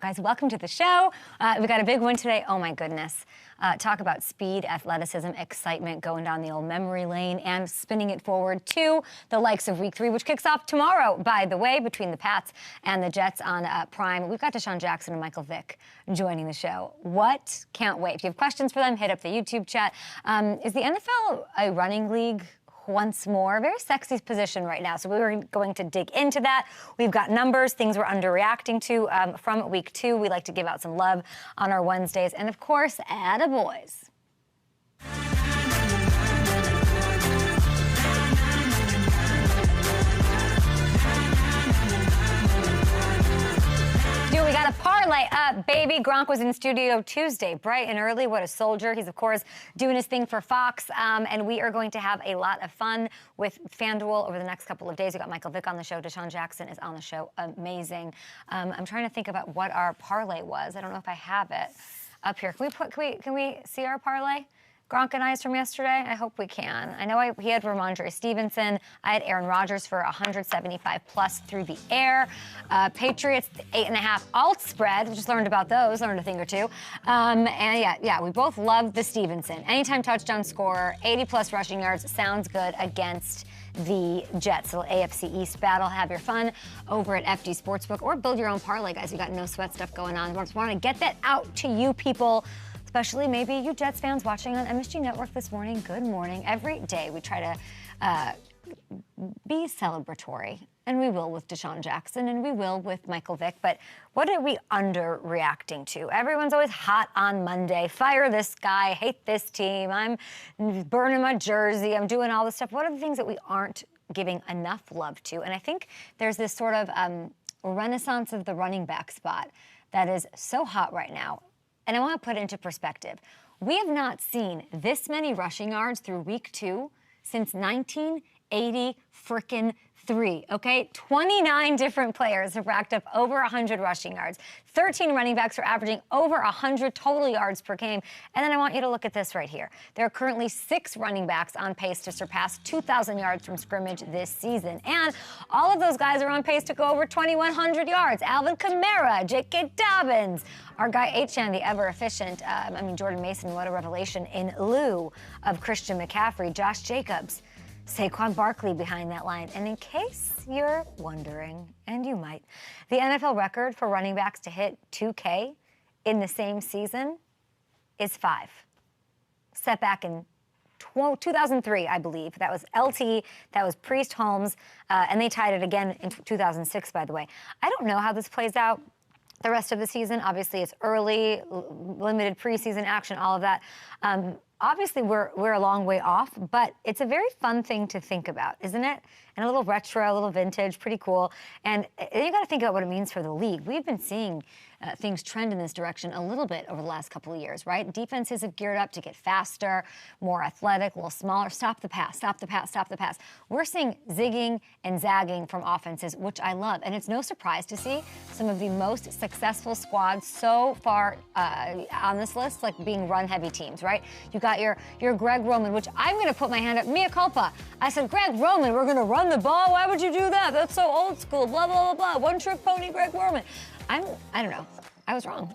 Guys, welcome to the show. We got a big one today. Oh my goodness. Talk about speed, athleticism, excitement, going down the old memory lane and spinning it forward to the likes of Week 3, which kicks off tomorrow, by the way, between the Pats and the Jets on Prime. We've got DeSean Jackson and Michael Vick joining the show. What? Can't wait. If you have questions for them, hit up the YouTube chat. Is the NFL a running league? Once more, very sexy position right now. So we were going to dig into that. We've got numbers, things we're underreacting to from Week 2. We like to give out some love on our Wednesdays. And of course, attaboys. We got a parlay up, baby. Gronk was in studio Tuesday, bright and early. What a soldier. He's, of course, doing his thing for Fox. And we are going to have a lot of fun with FanDuel over the next couple of days. We got Michael Vick on the show. DeSean Jackson is on the show. Amazing. I'm trying to think about what our parlay was. I don't know if I have it up here. Can we see our parlay? Gronk and I's from yesterday? I hope we can. I know he had Ramondre Stevenson. I had Aaron Rodgers for 175 plus through the air. Patriots, 8.5 alt spread. We just learned about those, learned a thing or two. And yeah, we both love the Stevenson. Anytime touchdown scorer, 80 plus rushing yards, sounds good against the Jets. So AFC East battle. Have your fun over at FD Sportsbook or build your own parlay, guys. We got no sweat stuff going on. We just want to get that out to you people. Especially maybe you Jets fans watching on MSG Network this morning. Good morning. Every day we try to be celebratory, and we will with DeSean Jackson, and we will with Michael Vick. But what are we underreacting to? Everyone's always hot on Monday. Fire this guy, hate this team. I'm burning my jersey. I'm doing all this stuff. What are the things that we aren't giving enough love to? And I think there's this sort of renaissance of the running back spot that is so hot right now. And I want to put it into perspective. We have not seen this many rushing yards through Week 2 since 1983, okay? 29 different players have racked up over 100 rushing yards. 13 running backs are averaging over 100 total yards per game. And then I want you to look at this right here. There are currently 6 running backs on pace to surpass 2,000 yards from scrimmage this season. And all of those guys are on pace to go over 2,100 yards. Alvin Kamara, J.K. Dobbins, our guy H.N., the ever-efficient, Jordan Mason, what a revelation in lieu of Christian McCaffrey, Josh Jacobs, Saquon Barkley behind that line. And in case you're wondering, and you might, the NFL record for running backs to hit 2K in the same season is 5. Set back in 2003, I believe. That was LT, that was Priest Holmes, and they tied it again in 2006, by the way. I don't know how this plays out the rest of the season. Obviously, it's early, limited preseason action, all of that. Obviously, we're a long way off, but it's a very fun thing to think about, isn't it? And a little retro, a little vintage, pretty cool. And you got to think about what it means for the league. We've been seeing things trend in this direction a little bit over the last couple of years, right? Defenses have geared up to get faster, more athletic, a little smaller. Stop the pass, stop the pass, stop the pass. We're seeing zigging and zagging from offenses, which I love. And it's no surprise to see some of the most successful squads so far on this list, like being run-heavy teams, right? You got your Greg Roman, which I'm going to put my hand up, mea culpa. I said, Greg Roman, we're going to run the ball? Why would you do that? That's so old school, blah, blah, blah, blah. One-trick pony, Greg Roman. I don't know. I was wrong.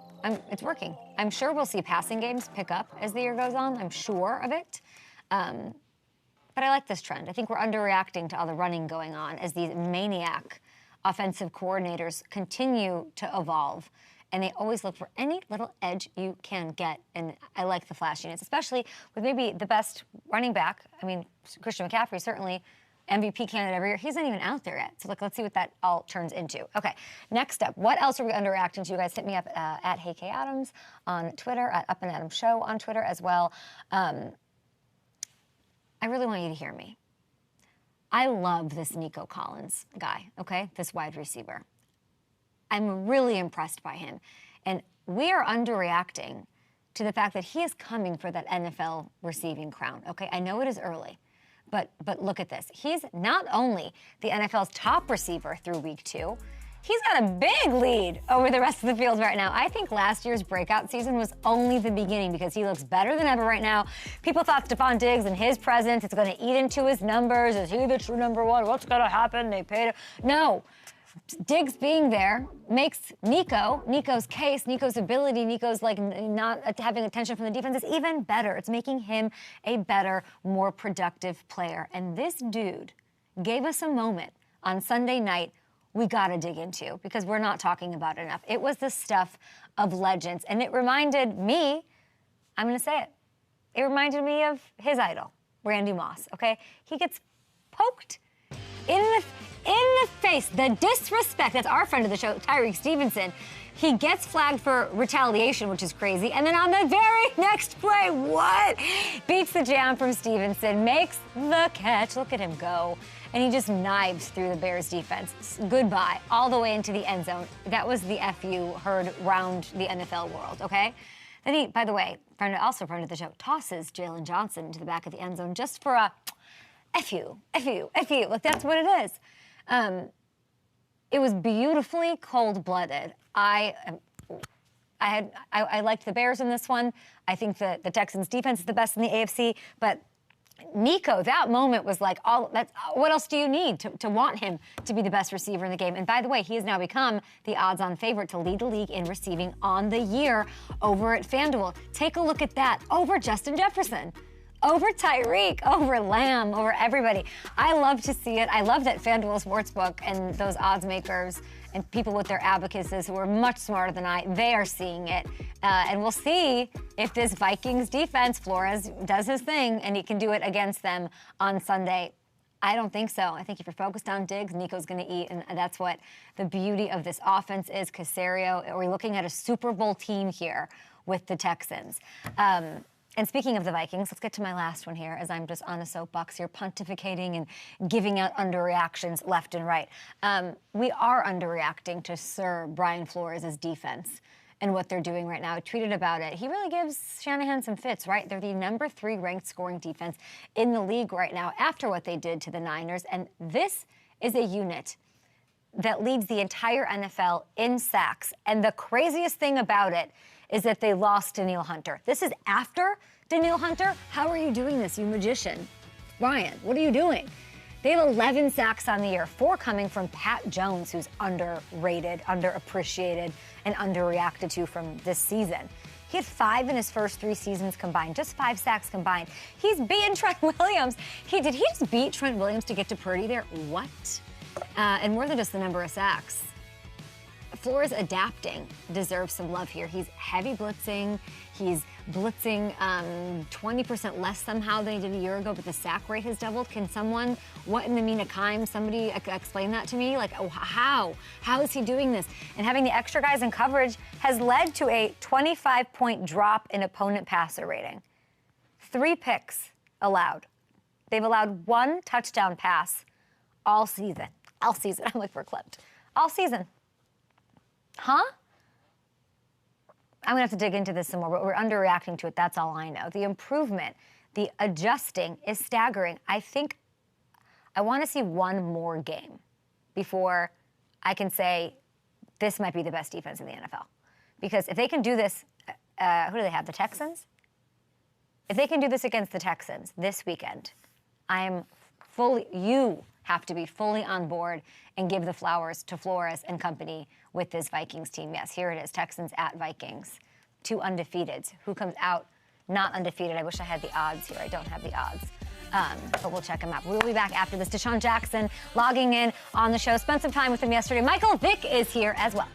It's working. I'm sure we'll see passing games pick up as the year goes on. I'm sure of it. But I like this trend. I think we're underreacting to all the running going on as these maniac offensive coordinators continue to evolve. And they always look for any little edge you can get. And I like the flashiness, especially with maybe the best running back. Christian McCaffrey, certainly MVP candidate every year. He's not even out there yet. So let's see what that all turns into. Okay, next up, what else are we underreacting to? You guys hit me up at Hey K Adams on Twitter, at Up and Adams Show on Twitter as well. I really want you to hear me. I love this Nico Collins guy, okay? This wide receiver. I'm really impressed by him. And we are underreacting to the fact that he is coming for that NFL receiving crown, okay? I know it is early. But look at this. He's not only the NFL's top receiver through Week 2, he's got a big lead over the rest of the field right now. I think last year's breakout season was only the beginning because he looks better than ever right now. People thought Stephon Diggs and his presence, it's going to eat into his numbers. Is he the true number one? What's going to happen? They paid him. No. Diggs being there makes Nico's case, Nico's ability, Nico's like not having attention from the defense is even better. It's making him a better, more productive player. And this dude gave us a moment on Sunday night we gotta dig into because we're not talking about it enough. It was the stuff of legends, and it reminded me, I'm gonna say it, it reminded me of his idol, Randy Moss, okay? He gets poked in the face, the disrespect. That's our friend of the show, Tyreek Stevenson. He gets flagged for retaliation, which is crazy. And then on the very next play, what? Beats the jam from Stevenson, makes the catch. Look at him go. And he just knives through the Bears defense. Goodbye, all the way into the end zone. That was the FU heard round the NFL world, okay? Then he, by the way, also friend of the show, tosses Jalen Johnson into the back of the end zone just for a FU. Like, that's what it is. It was beautifully cold-blooded. I liked the Bears in this one. I think the Texans' defense is the best in the AFC, but Nico, that moment was like, what else do you need to want him to be the best receiver in the game? And by the way, he has now become the odds-on favorite to lead the league in receiving on the year over at FanDuel. Take a look at that, over Justin Jefferson, over Tyreek, over Lamb, over everybody. I love to see it. I love that FanDuel Sportsbook and those odds makers and people with their abacuses who are much smarter than I, they are seeing it. And we'll see if this Vikings defense, Flores, does his thing and he can do it against them on Sunday. I don't think so. I think if you're focused on Diggs, Nico's going to eat, and that's what the beauty of this offense is. Caserio, we're looking at a Super Bowl team here with the Texans. And speaking of the Vikings, let's get to my last one here as I'm just on a soapbox here pontificating and giving out underreactions left and right. We are underreacting to Sir Brian Flores' defense and what they're doing right now. I tweeted about it. He really gives Shanahan some fits, right? They're the number 3 ranked scoring defense in the league right now after what they did to the Niners. And this is a unit that leads the entire NFL in sacks. And the craziest thing about it is that they lost Danielle Hunter. This is after Danielle Hunter? How are you doing this, you magician? Ryan, what are you doing? They have 11 sacks on the year, 4 coming from Pat Jones, who's underrated, underappreciated, and underreacted to from this season. He had 5 in his first 3 seasons combined, just 5 sacks combined. He's beaten Trent Williams. Did he just beat Trent Williams to get to Purdy there? What? And more than just the number of sacks. Flores adapting deserves some love here. He's heavy blitzing. He's blitzing 20% less somehow than he did a year ago, but the sack rate has doubled. Can someone, what in the mean of time, somebody explain that to me? Like, oh, how? How is he doing this? And having the extra guys in coverage has led to a 25-point drop in opponent passer rating. 3 picks allowed. They've allowed 1 touchdown pass all season. All season. I'm like, we're clipped. All season. Huh? I'm going to have to dig into this some more, but we're underreacting to it. That's all I know. The improvement, the adjusting is staggering. I think I want to see one more game before I can say this might be the best defense in the NFL. Because if they can do this, who do they have? The Texans? If they can do this against the Texans this weekend, you have to be fully on board and give the flowers to Flores and company with this Vikings team. Yes, here it is, Texans at Vikings. 2 undefeateds. Who comes out not undefeated? I wish I had the odds here. I don't have the odds. But we'll check them out. We'll be back after this. DeSean Jackson logging in on the show. Spent some time with him yesterday. Michael Vick is here as well.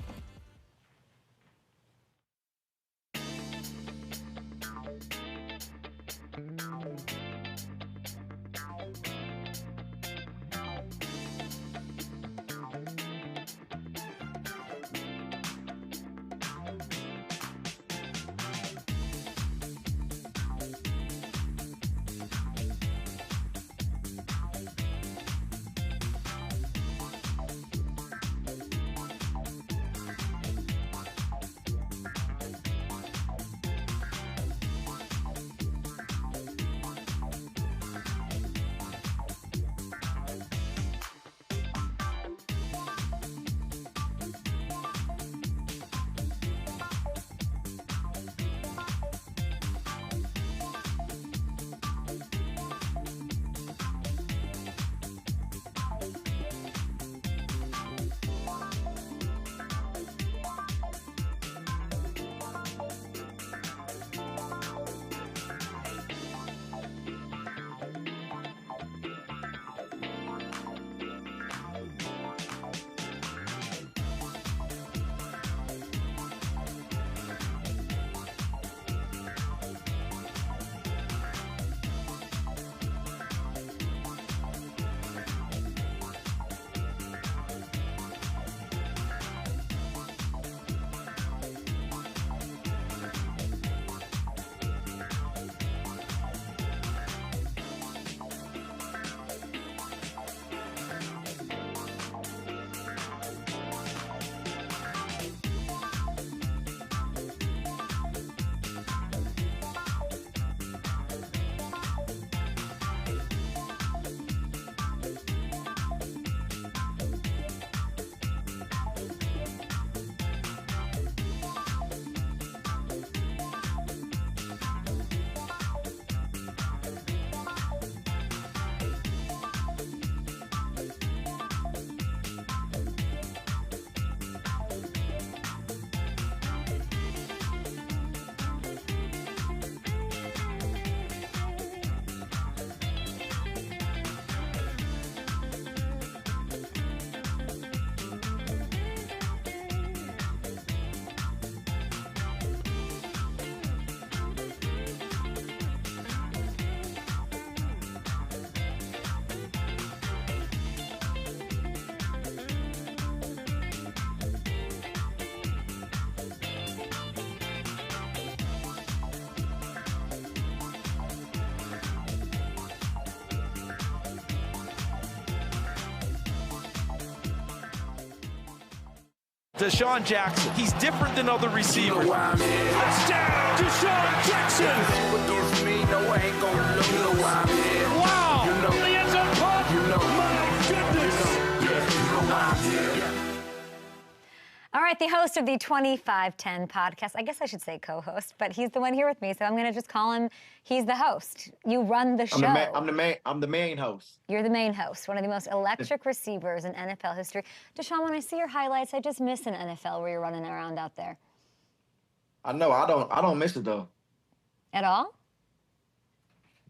DeSean Jackson, he's different than other receivers. Touchdown, DeSean Jackson. Against me, no, I ain't gonna lose. You know why I'm here. Wow. You know. The end zone punt. You know. My goodness. Yeah, you know why I'm here. All right, the host of the 2510 podcast. I guess I should say co-host, but he's the one here with me, so I'm going to just call him, he's the host. You run the show. I'm the main host. You're the main host, one of the most electric receivers in NFL history. DeSean, when I see your highlights, I just miss an NFL where you're running around out there. I know. I don't miss it though. At all?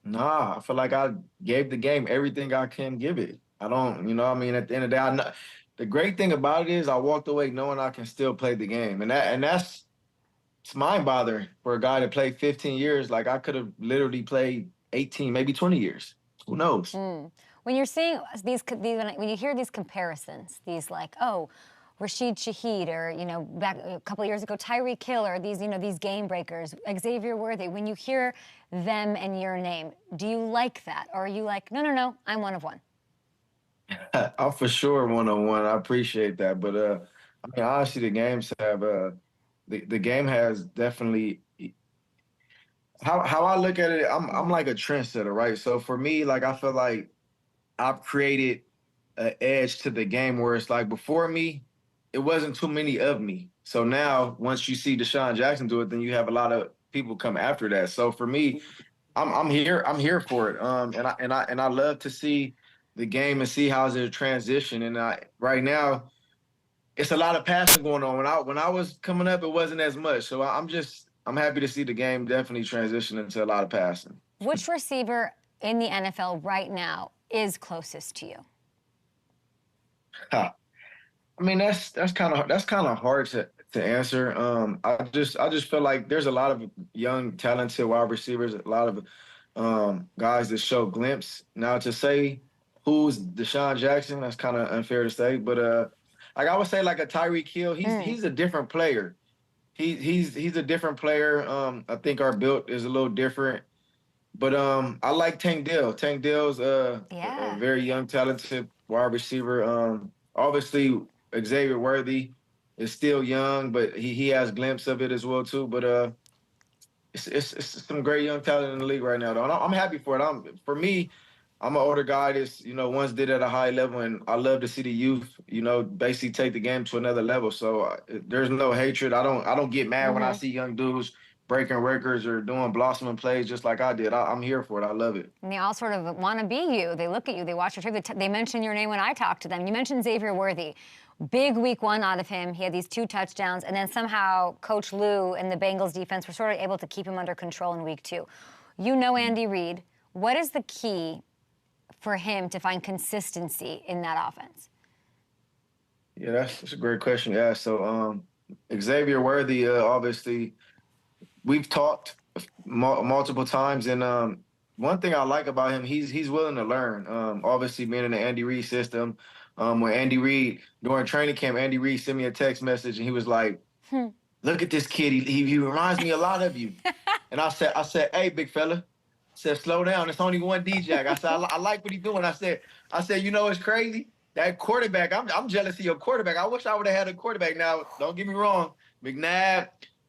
Nah, I feel like I gave the game everything I can give it. I don't, you know what I mean? At the end of the day, I know. The great thing about it is I walked away knowing I can still play the game. And that's it's mind-boggling for a guy to play 15 years. Like, I could have literally played 18, maybe 20 years. Who knows? When you're seeing when you hear these comparisons, these like, oh, Rashid Shaheed, or, you know, back a couple of years ago, Tyreek Hill, or these, you know, these game breakers, Xavier Worthy, when you hear them and your name, do you like that? Or are you like, no, I'm one of one? I'm for sure one-on-one. I appreciate that. But, I mean, honestly, the games have the game has definitely how I look at it, I'm like a trendsetter, right? So for me, like, I feel like I've created an edge to the game where it's like before me, it wasn't too many of me. So now once you see DeSean Jackson do it, then you have a lot of people come after that. So for me, I'm here for it. And I love to see the game and see how it's a transition. And right now, it's a lot of passing going on. When I was coming up, it wasn't as much. So I'm happy to see the game definitely transition into a lot of passing. Which receiver in the NFL right now is closest to you? I mean, that's kind of hard to answer. I just feel like there's a lot of young, talented wide receivers, a lot of guys that show glimpse. Now, to say who's DeSean Jackson, that's kind of unfair to say, but like I would say, like a Tyreek Hill, he's a different player. He's a different player. I think our build is a little different. But I like Tank Dell. Tank Dell's a very young, talented wide receiver. Obviously, Xavier Worthy is still young, but he has glimpses of it as well too. But it's some great young talent in the league right now, though. And I'm happy for it. For me, I'm an older guy that's, you know, once did at a high level, and I love to see the youth, you know, basically take the game to another level. So there's no hatred. I don't get mad when I see young dudes breaking records or doing blossoming plays just like I did. I'm here for it. I love it. And they all sort of want to be you. They look at you. They watch your tape. They mention your name when I talk to them. You mentioned Xavier Worthy. Big week one out of him. He had these 2 touchdowns, and then somehow Coach Lou and the Bengals defense were sort of able to keep him under control in week 2. You know Andy Reid. What is the key for him to find consistency in that offense? Yeah, that's a great question. Yeah, so Xavier Worthy, obviously, we've talked multiple times, and one thing I like about him, he's willing to learn. Obviously, being in the Andy Reid system, when Andy Reid, during training camp, Andy Reid sent me a text message, and he was like, look at this kid. He reminds me a lot of you. And I said, hey, big fella. I said, slow down. It's only one D-Jack. I said, I like what he's doing. I said, you know, it's crazy. That quarterback, I'm jealous of your quarterback. I wish I would have had a quarterback. Now, don't get me wrong. McNabb,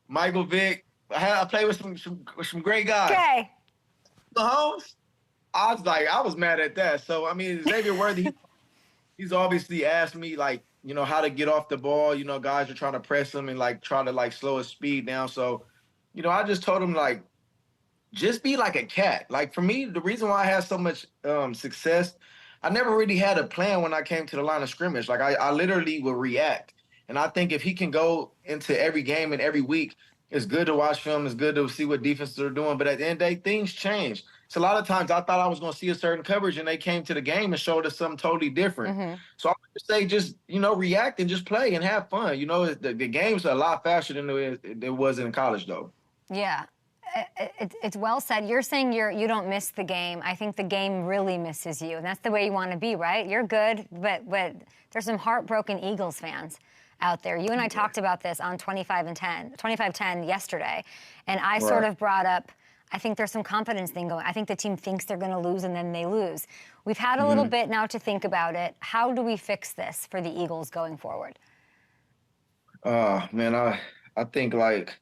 Michael Vick. I played with some great guys. Okay. Mahomes, I was mad at that. So, I mean, Xavier Worthy, he's obviously asked me, like, you know, how to get off the ball. You know, guys are trying to press him and, like, try to, like, slow his speed down. So, you know, I just told him, like, just be like a cat. Like, for me, the reason why I had so much success, I never really had a plan when I came to the line of scrimmage. Like, I literally would react. And I think if he can go into every game and every week, it's good to watch film. It's good to see what defenses are doing. But at the end of the day, things change. So a lot of times I thought I was going to see a certain coverage, and they came to the game and showed us something totally different. So I would say just, you know, react and just play and have fun. You know, the game's a lot faster than it was in college, though. Yeah. It's well said. You're saying you don't miss the game. I think the game really misses you, and that's the way you want to be, right? You're good, but there's some heartbroken Eagles fans out there. You and I talked about this on 2510 yesterday, and I sort of brought up, I think there's some confidence thing going. I think the team thinks they're going to lose, and then they lose. We've had a little bit now to think about it. How do we fix this for the Eagles going forward? Man, I think like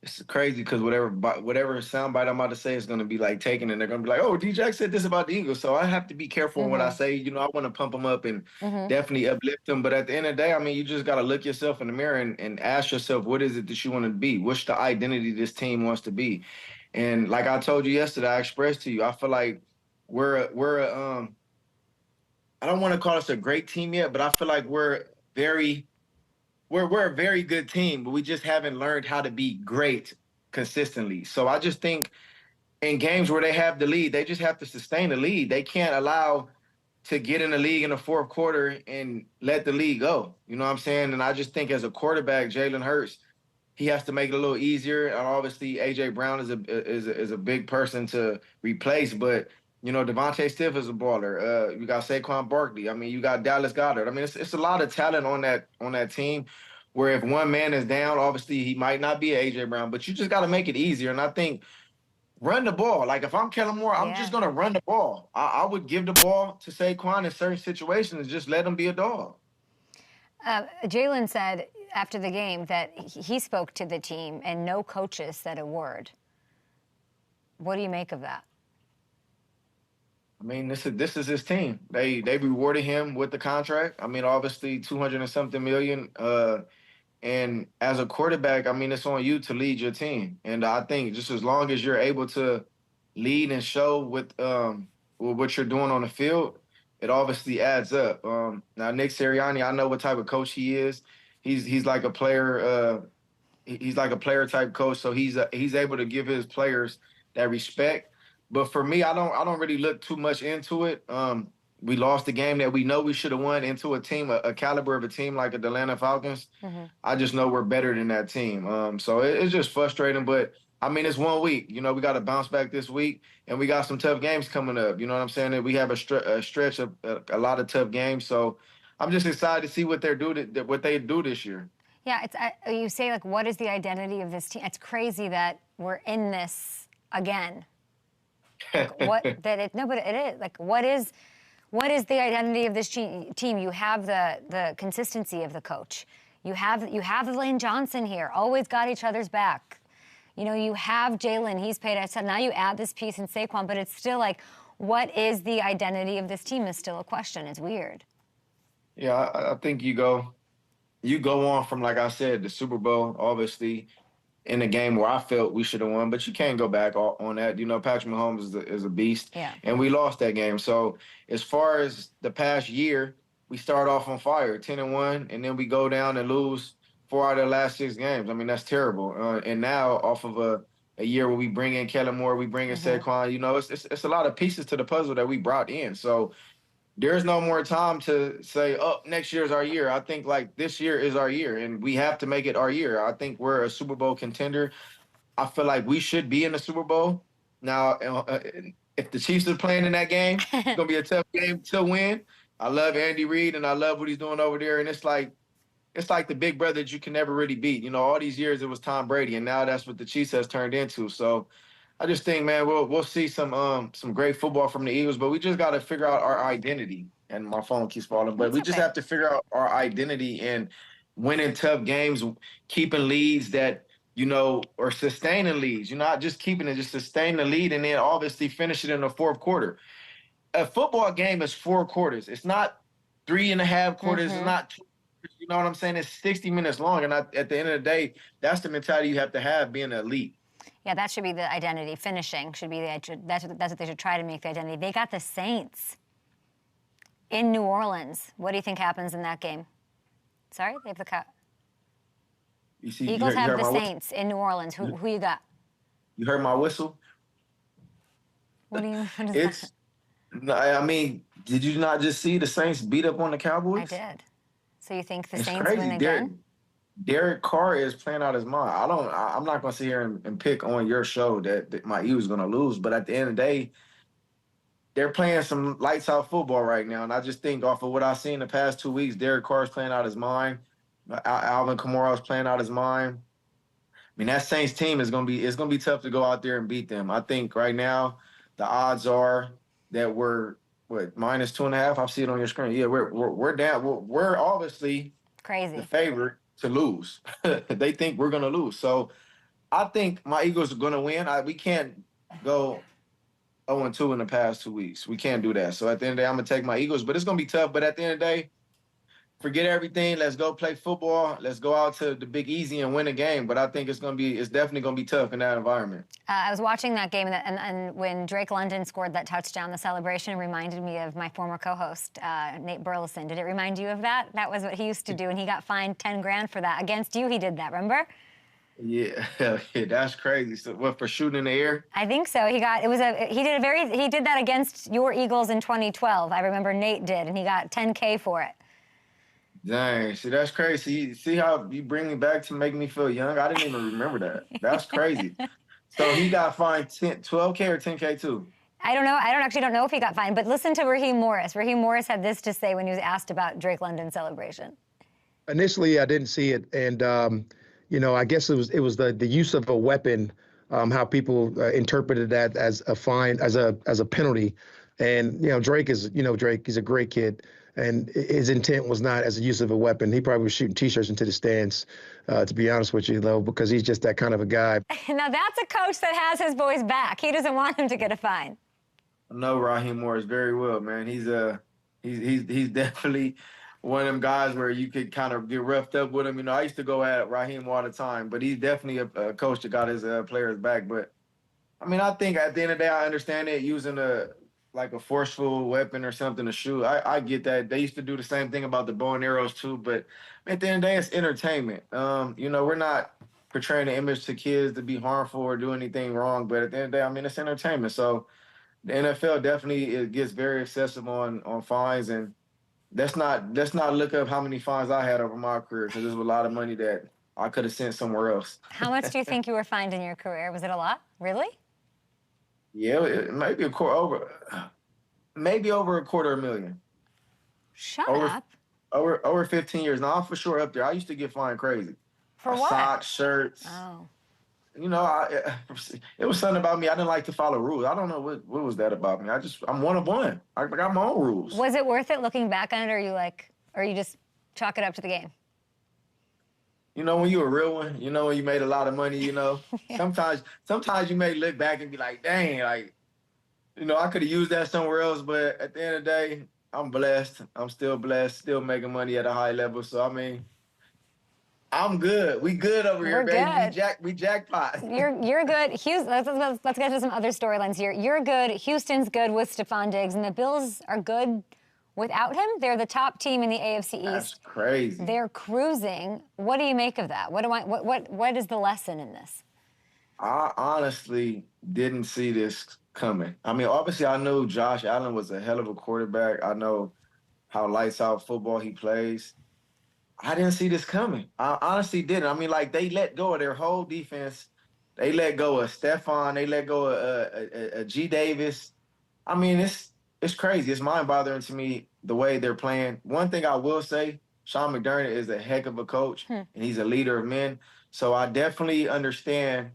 it's crazy because whatever soundbite I'm about to say is gonna be like taken, and they're gonna be like, "Oh, D-Jack said this about the Eagles," so I have to be careful in what I say. You know, I want to pump them up and definitely uplift them, but at the end of the day, I mean, you just gotta look yourself in the mirror and ask yourself, what is it that you want to be? What's the identity this team wants to be? And like I told you yesterday, I expressed to you, I feel like we're I don't want to call us a great team yet, but I feel like very we're a very good team, but we just haven't learned how to be great consistently. So I just think in games where they have the lead, they just have to sustain the lead. They can't allow to get in the league in the fourth quarter and let the lead go. You know what I'm saying? And I just think as a quarterback, Jalen Hurts, he has to make it a little easier. And obviously, AJ Brown is a big person to replace, but you know, Devontae Stiff is a baller. You got Saquon Barkley. I mean, you got Dallas Goedert. I mean, it's a lot of talent on that team. Where if one man is down, obviously he might not be AJ Brown, but you just got to make it easier. And I think run the ball. Like if I'm Kellen Moore, I'm just gonna run the ball. I would give the ball to Saquon in certain situations and just let him be a dog. Jalen said after the game that he spoke to the team and no coaches said a word. What do you make of that? I mean, this is his team. They rewarded him with the contract. I mean, obviously 200 and something million. And as a quarterback, I mean, it's on you to lead your team. And I think just as long as you're able to lead and show with what you're doing on the field, it obviously adds up. Now, Nick Sirianni, I know what type of coach he is. He's like a player. He's like a player type coach, so he's able to give his players that respect. But for me, I don't really look too much into it. We lost the game that we know we should have won into a team, a caliber of a team like the Atlanta Falcons. I just know we're better than that team. So it's just frustrating, but I mean, it's 1 week. You know, we got to bounce back this week, and we got some tough games coming up. You know what I'm saying? And we have a stretch of a lot of tough games. So I'm just excited to see what they do this year. Yeah, you say like, what is the identity of this team? It's crazy that we're in this again. Like, but it is like, what is the identity of this team? You have the consistency of the coach. You have Lane Johnson here, always got each other's back. You know, you have Jalen, he's paid. I said now you add this piece in Saquon, but it's still like, what is the identity of this team is still a question. It's weird. Yeah, I think you go on from, like I said, the Super Bowl, obviously, in a game where I felt we should have won, but you can't go back on that. You know, Patrick Mahomes is a beast, and we lost that game. So as far as the past year, we start off on fire, 10-1, and then we go down and lose 4 out of the last 6 games. I mean, that's terrible. And now off of a year where we bring in Kellen Moore, we bring in Saquon, you know, it's a lot of pieces to the puzzle that we brought in. So there's no more time to say, oh, next year's our year. I think like this year is our year, and we have to make it our year. I think we're a Super Bowl contender. I feel like we should be in the Super Bowl. Now, if the Chiefs are playing in that game, it's going to be a tough game to win. I love Andy Reid, and I love what he's doing over there. And it's like the big brother that you can never really beat. You know, all these years it was Tom Brady, and now that's what the Chiefs has turned into. So I just think, man, we'll see some great football from the Eagles, but we just got to figure out our identity. And my phone keeps falling, but we just have to figure out our identity and winning tough games, keeping leads that, you know, or sustaining leads. You're not just keeping it, just sustain the lead, and then obviously finish it in the fourth quarter. A football game is 4 quarters. It's not 3.5 quarters. It's not 2 quarters. You know what I'm saying? It's 60 minutes long, and at the end of the day, that's the mentality you have to have being an elite. Yeah, that should be the identity. Finishing should be that's what they should try to make the identity. They got the Saints in New Orleans. What do you think happens in that game? Sorry, they have the cut. Eagles have the Saints in New Orleans. Who you got? You heard my whistle? What is that? I mean, did you not just see the Saints beat up on the Cowboys? I did. So you think the It's Saints crazy. win again? Derek Carr is playing out his mind. I'm not going to sit here and pick on your show that my Eagles going to lose. But at the end of the day, they're playing some lights out football right now. And I just think off of what I've seen the past 2 weeks, Derek Carr is playing out his mind. Alvin Kamara is playing out his mind. I mean, that Saints team is going to be tough to go out there and beat them. I think right now the odds are that we're -2.5. I see it on your screen. Yeah, we're down. We're obviously crazy the favorite. to lose. They think we're gonna lose. So I think my Eagles are gonna win. We can't go 0-2 in the past 2 weeks. We can't do that. So at the end of the day, I'm gonna take my Eagles, but it's gonna be tough. But at the end of the day, forget everything. Let's go play football. Let's go out to the Big Easy and win a game. But I think it's definitely gonna be tough in that environment. I was watching that game, and when Drake London scored that touchdown, the celebration reminded me of my former co-host, Nate Burleson. Did it remind you of that? That was what he used to do, and he got fined $10 grand for that. Against you, he did that, remember? Yeah, that's crazy. So what, for shooting in the air? I think so. He did that against your Eagles in 2012. I remember Nate did, and he got $10K for it. Dang, see, that's crazy. See how you bring me back to make me feel young? I didn't even remember that. That's crazy. So he got fined 12K or 10K too? I don't know. I don't know if he got fined, but listen to Raheem Morris. Raheem Morris had this to say when he was asked about Drake London's celebration. Initially, I didn't see it, and I guess it was the use of a weapon, how people interpreted that as a fine, as a penalty, and Drake is he's a great kid. And his intent was not as a use of a weapon. He probably was shooting T-shirts into the stands, to be honest with you, though, because he's just that kind of a guy. Now, that's a coach that has his boys back. He doesn't want him to get a fine. I know Raheem Morris very well, man. He's definitely one of them guys where you could kind of get roughed up with him. I used to go at Raheem all the time, but he's definitely a coach that got his players back. But, I think at the end of the day, I understand it, using a forceful weapon or something to shoot. I get that. They used to do the same thing about the bow and arrows too, but at the end of the day, it's entertainment. We're not portraying an image to kids to be harmful or do anything wrong, but at the end of the day, it's entertainment. So the NFL definitely gets very excessive on fines, and let's not look up how many fines I had over my career, because there's a lot of money that I could have sent somewhere else. How much do you think you were fined in your career? Was it a lot? Really? Yeah, maybe over $250,000. Shut up. Over 15 years. Now, I'm for sure up there. I used to get fined crazy. For what? Socks, shirts. Oh. It was something about me. I didn't like to follow rules. I don't know what was that about me. I'm one of one. I got my own rules. Was it worth it looking back on it, or you just chalk it up to the game? When you're a real one, when you made a lot of money, Yeah. sometimes you may look back and be like, dang, I could have used that somewhere else. But at the end of the day, I'm blessed. I'm still blessed, still making money at a high level. So, I'm good. We good over here, baby. Good. We jackpot. You're good. Let's get to some other storylines here. You're good. Houston's good with Stephon Diggs, and the Bills are good without him. They're the top team in the AFC East. That's crazy. They're cruising. What do you make of that? What is the lesson in this? I honestly didn't see this coming. Obviously, I knew Josh Allen was a hell of a quarterback. I know how lights out football he plays. I didn't see this coming. I honestly didn't. They let go of their whole defense. They let go of Stephon. They let go of G. Davis. It's crazy. It's mind-boggling to me the way they're playing. One thing I will say, Sean McDermott is a heck of a coach, and he's a leader of men. So I definitely understand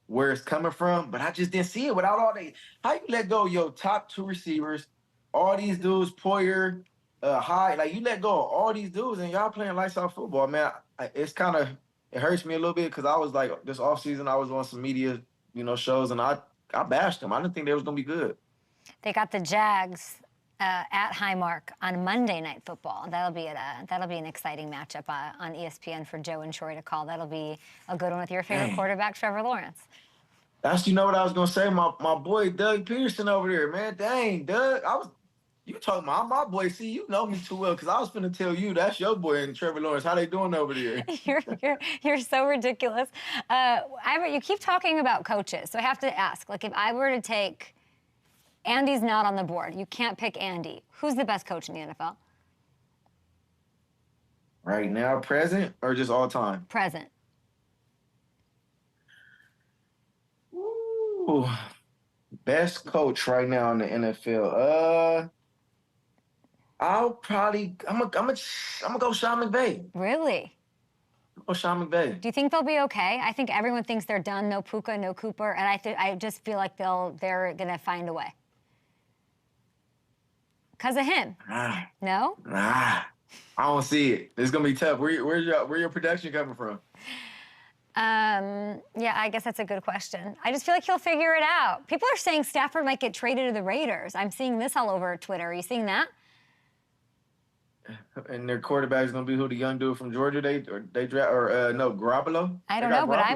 where it's coming from, but I just didn't see it without all the – how you let go of your top two receivers, all these dudes, Poyer, Hyde, you let go of all these dudes, and y'all playing lights out football, man. It's kind of – it hurts me a little bit, because I was this offseason, I was on some media, shows, and I bashed them. I didn't think they was going to be good. They got the Jags at Highmark on Monday Night Football. That'll be an exciting matchup on ESPN for Joe and Troy to call. That'll be a good one with your favorite quarterback, Trevor Lawrence. That's what I was gonna say. My boy Doug Peterson over there, man. Dang, Doug, you talking about my boy? See, you know me too well, because I was finna tell you that's your boy and Trevor Lawrence. How they doing over there? You're so ridiculous. Ivor, you keep talking about coaches, so I have to ask, if I were to take. Andy's not on the board. You can't pick Andy. Who's the best coach in the NFL? Right now, present, or just all time? Present. Ooh, best coach right now in the NFL. I'm gonna go Sean McVay. Really? I'll go Sean McVay. Do you think they'll be okay? I think everyone thinks they're done. No Puka, no Cooper, and I just feel like they're gonna find a way. Because of him. Nah. No? Nah. I don't see it. It's gonna be tough. Where's your production coming from? Yeah, I guess that's a good question. I just feel like he'll figure it out. People are saying Stafford might get traded to the Raiders. I'm seeing this all over Twitter. Are you seeing that? And their quarterback is gonna be who, the young dude from Georgia they draft, or no, Garoppolo? I don't know, but I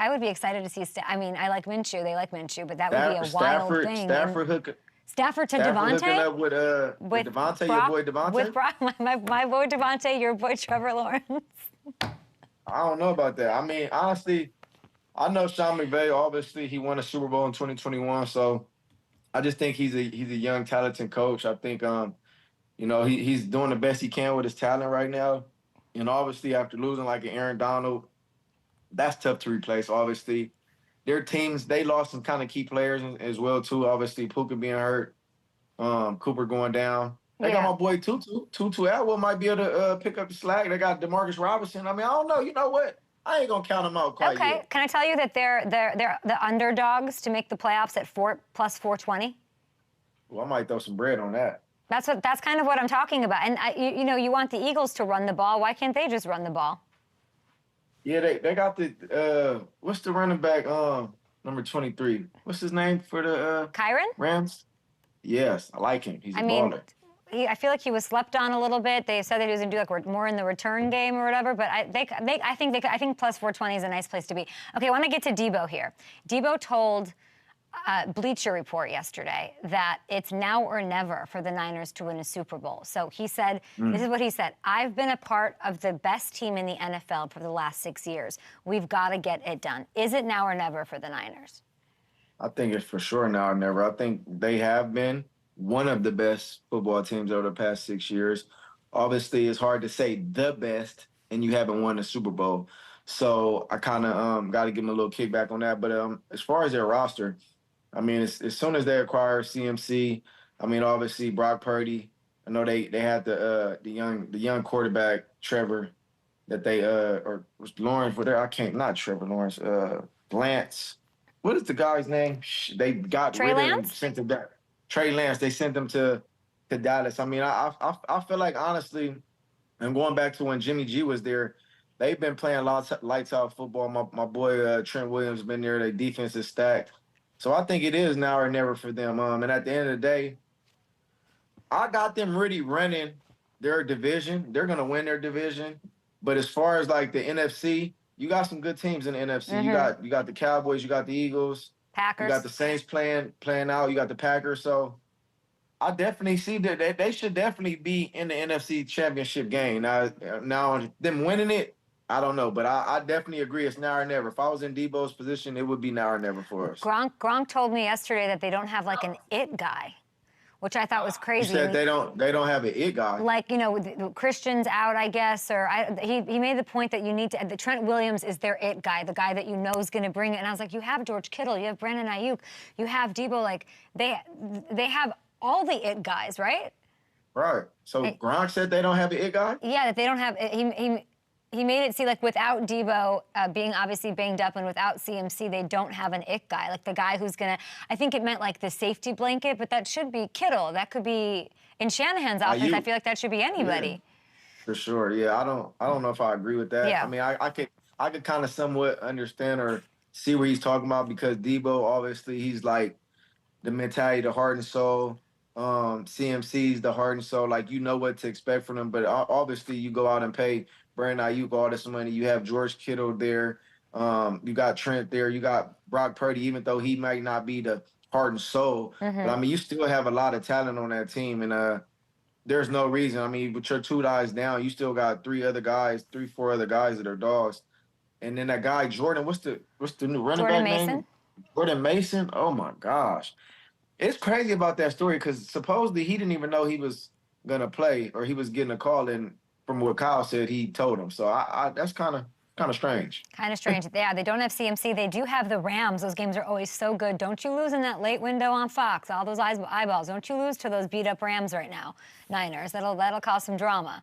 would be excited to see. I mean, I like Minshew. They like Minshew, but that would be a wild thing. Stafford to Devontae? Hooking up with Devontae, your boy Devontae? With my boy Devontae, your boy Trevor Lawrence. I don't know about that. I mean, honestly, I know Sean McVay. Obviously, he won a Super Bowl in 2021, so I just think he's a young, talented coach. I think he's doing the best he can with his talent right now. And obviously, after losing like an Aaron Donald, that's tough to replace. Obviously, their teams, they lost some kind of key players as well too. Obviously, Puka being hurt, Cooper going down. They got my boy Tutu Atwell might be able to pick up the slack. They got Demarcus Robinson. I mean, I don't know. You know what? I ain't gonna count them out quite yet. Okay, can I tell you that they're the underdogs to make the playoffs at plus 420? Well, I might throw some bread on that. That's kind of what I'm talking about. And you want the Eagles to run the ball. Why can't they just run the ball? Yeah, they got the what's the running back number 23? What's his name for the Kyron? Rams? Yes, I like him. He's a baller. I feel like he was slept on a little bit. They said that he was going to do like more in the return game or whatever, but I think plus 420 is a nice place to be. Okay, I want to get to Debo here. Debo told Bleacher Report yesterday that it's now or never for the Niners to win a Super Bowl. So he said, this is what he said: I've been a part of the best team in the NFL for the last 6 years. We've got to get it done. Is it now or never for the Niners? I think it's for sure now or never. I think they have been one of the best football teams over the past 6 years. Obviously, it's hard to say the best, and you haven't won a Super Bowl. So I kind of got to give them a little kickback on that. But as far as their roster, I mean, as soon as they acquire CMC, I mean, obviously Brock Purdy. I know they had the young quarterback Trevor that they or was Lawrence for there. Not Trevor Lawrence. Lance. What is the guy's name? They got Trey rid Lance? of him, sent him back. Trey Lance. They sent him to Dallas. I mean, I feel like, honestly, and going back to when Jimmy G was there, they've been playing lights out football. My boy Trent Williams has been there. Their defense is stacked. So I think it is now or never for them. And at the end of the day, I got them really running their division. They're going to win their division. But as far as like the NFC, you got some good teams in the NFC. Mm-hmm. You got the Cowboys, you got the Eagles, Packers. You got the Saints playing out. You got the Packers. So I definitely see that they should definitely be in the NFC Championship game. Now them winning it, I don't know, but I definitely agree. It's now or never. If I was in Debo's position, it would be now or never for us. Gronk told me yesterday that they don't have like an it guy, which I thought was crazy. You said they don't have an it guy. Like, Christian's out, I guess, or he made the point that you need to. Trent Williams is their it guy, the guy that you know is going to bring it. And I was like, you have George Kittle, you have Brandon Ayuk, you have Debo. Like they have all the it guys, right? Right. So Gronk said they don't have an it guy? Yeah, that they don't have. He made it seem like without Debo being obviously banged up and without CMC, they don't have an it guy, like the guy who's going to, I think it meant like the safety blanket, but that should be Kittle. That could be, in Shanahan's offense, I feel like that should be anybody. Yeah, for sure. Yeah, I don't know if I agree with that. Yeah. I mean, I could kind of somewhat understand or see what he's talking about, because Debo, obviously, he's like the mentality, the heart and soul. CMC's the heart and soul. Like, you know what to expect from them, but obviously you go out and pay Brandon Ayuk all this money. You have George Kittle there. You got Trent there. You got Brock Purdy, even though he might not be the heart and soul. Mm-hmm. But, I mean, you still have a lot of talent on that team. And there's no reason. I mean, with your 2 guys down, you still got 4 other guys that are dogs. And then that guy, Jordan, what's the new running back name? Jordan Mason. Oh, my gosh. It's crazy about that story, because supposedly he didn't even know he was going to play, or he was getting a call in. From what Kyle said, he told him. So that's kind of strange. Kind of strange. Yeah, they don't have CMC. They do have the Rams. Those games are always so good. Don't you lose in that late window on Fox. All those eyeballs. Don't you lose to those beat-up Rams right now, Niners. That'll cause some drama.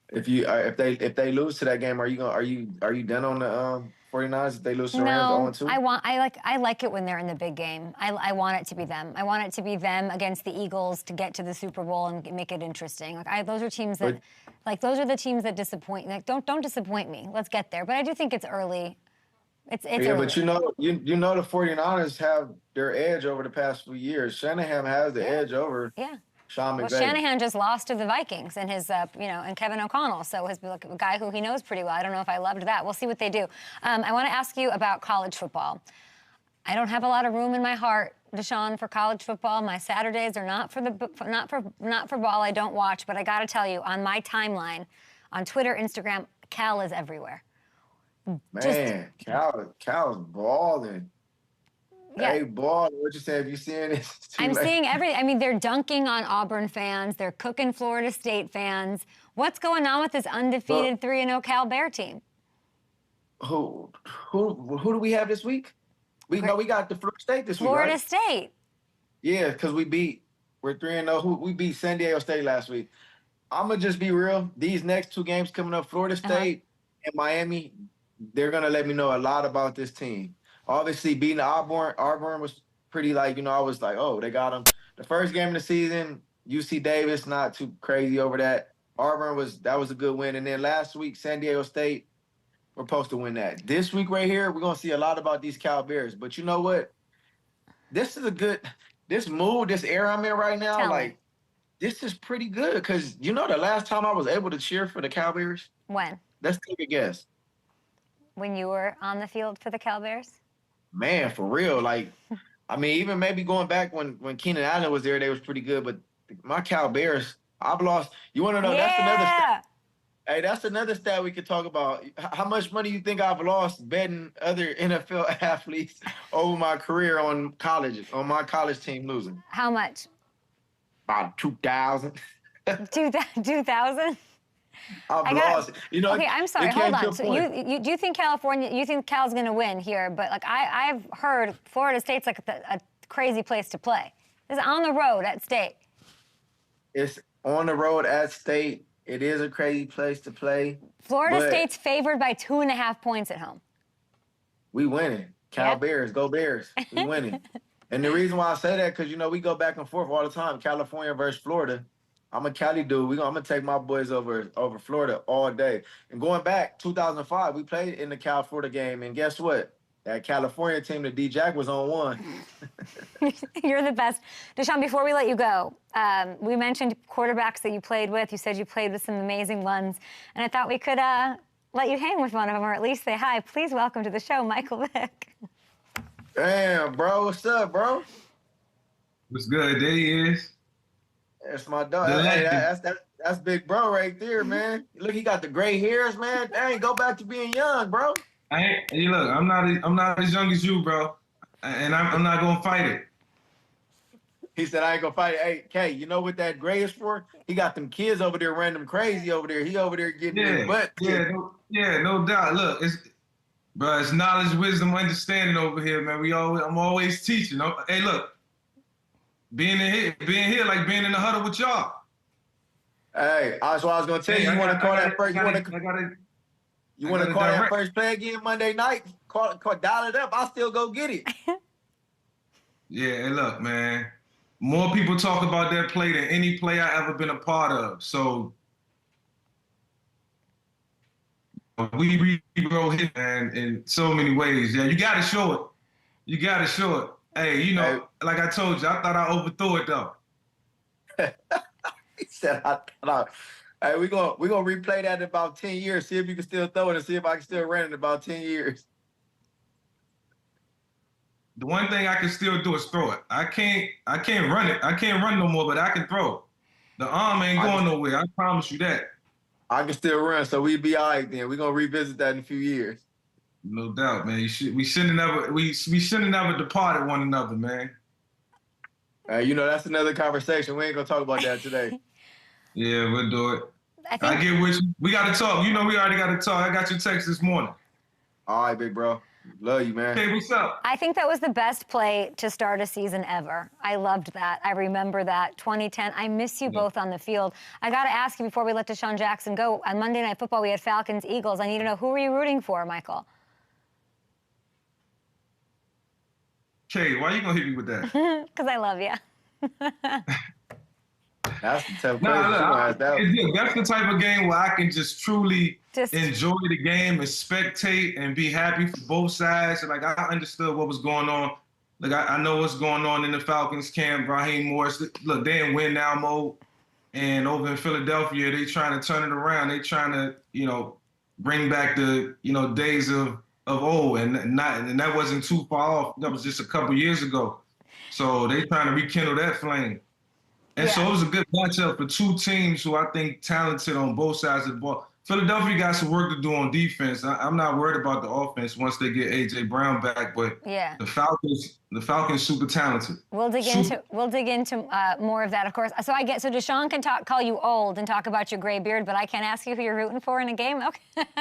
If they lose to that game, are you done on the 49ers if they lose to the Rams 0-2? I like it when they're in the big game. I want it to be them. I want it to be them against the Eagles to get to the Super Bowl and make it interesting. Those are teams that, those are the teams that disappoint. Like, don't disappoint me. Let's get there. But I do think it's early. It's yeah, early. but you know the 49ers have their edge over the past few years. Shanahan has the edge over Sean McVay. Well, Shanahan just lost to the Vikings and his, and Kevin O'Connell. So has been a guy who he knows pretty well. I don't know if I loved that. We'll see what they do. I want to ask you about college football. I don't have a lot of room in my heart, DeSean, for college football. My Saturdays are not for ball. I don't watch, but I got to tell you, on my timeline, on Twitter, Instagram, Cal is everywhere. Man, Cal's balling. Yeah. Hey, balling. What you say? Have you seen it? I'm seeing everything. I mean, they're dunking on Auburn fans. They're cooking Florida State fans. What's going on with this undefeated 3-0 Cal Bear team? Who do we have this week? We got the Florida State this week, right? Florida State. Yeah, because we're 3-0. We beat San Diego State last week. I'm going to just be real. These next two games coming up, Florida State and Miami, they're going to let me know a lot about this team. Obviously, beating Auburn was pretty I was like, oh, they got them. The first game of the season, UC Davis, not too crazy over that. Auburn that was a good win. And then last week, San Diego State, we're supposed to win that. This week right here, we're going to see a lot about these Cal Bears. But you know what? This is this mood, this era I'm in right now, this is pretty good. Because the last time I was able to cheer for the Cal Bears? When? Let's take a guess. When you were on the field for the Cal Bears? Man, for real. Even maybe going back when Keenan Allen was there, they was pretty good. But my Cal Bears, I've lost. You want to know? Yeah. That's another stat. Hey, that's another stat we could talk about. How much money you think I've lost betting other NFL athletes over my career on my college team losing? How much? About 2,000. 2,000? I've lost. Okay, I'm sorry. Hold on. So do you think you think Cal's going to win here? But I've heard Florida State's a crazy place to play. It's on the road at State. It's on the road at State. It is a crazy place to play. Florida State's favored by 2.5 points at home. We winning. Cal Bears, go Bears. We winning. And the reason why I say that, because, we go back and forth all the time, California versus Florida. I'm a Cali dude. I'm going to take my boys over Florida all day. And going back, 2005, we played in the Cal-Florida game. And guess what? That California team, the D-Jack, was on one. You're the best. DeSean, before we let you go, we mentioned quarterbacks that you played with. You said you played with some amazing ones. And I thought we could let you hang with one of them, or at least say hi. Please welcome to the show, Michael Vick. Damn, bro. What's up, bro? What's good? There he is. That's my dog. Hey, that's big bro right there, man. Look, he got the gray hairs, man. Dang, go back to being young, bro. Hey, look, I'm not as young as you, bro, and I'm not gonna fight it. He said, I ain't gonna fight it. Hey, Kay, you know what that gray is for? He got them kids over there running them crazy over there. He over there getting his butt. No doubt. Look, it's knowledge, wisdom, understanding over here, man. I'm always teaching. Hey, look. Being here like being in the huddle with y'all. Hey, that's what I was gonna tell you. You want to call that first? You want to call that first play again Monday night? Dial it up. I'll still go get it. Yeah, and look, man. More people talk about that play than any play I ever been a part of. So we rewrote it, man, in so many ways. Yeah, you got to show it. Hey, like I told you, I thought I overthrew it though. He said, Hey, we're gonna replay that in about 10 years. See if you can still throw it, and see if I can still run it in about 10 years. The one thing I can still do is throw it. I can't run it. I can't run no more, but I can throw. The arm ain't going nowhere. I promise you that. I can still run, so we'll be all right then. We're gonna revisit that in a few years. No doubt, man. We shouldn't have never departed one another, man. That's another conversation. We ain't gonna talk about that today. Yeah, we'll do it. I get with you. We gotta talk. We already gotta talk. I got your text this morning. All right, big bro. Love you, man. Hey, what's up? I think that was the best play to start a season ever. I loved that. I remember that. 2010. I miss you both on the field. I got to ask you before we let DeSean Jackson go. On Monday Night Football, we had Falcons-Eagles. I need to know, who were you rooting for, Michael? Kay, why you gonna hit me with that? Because I love you. That's the tough Nah, question. look, that's the type of game where I can just truly Just- enjoy the game and spectate and be happy for both sides. And like I understood what was going on. Like I know what's going on in the Falcons camp. Raheem Morris, look, they in win now mode. And over in Philadelphia, they trying to turn it around. They trying to, bring back the, days of old, and that wasn't too far off. That was just a couple years ago. So they trying to rekindle that flame. And so it was a good matchup for two teams who I think talented on both sides of the ball. Philadelphia got some work to do on defense. I'm not worried about the offense once they get A.J. Brown back, but the Falcons super talented. We'll dig into more of that, of course. So DeSean can call you old and talk about your gray beard, but I can't ask you who you're rooting for in a game? Okay.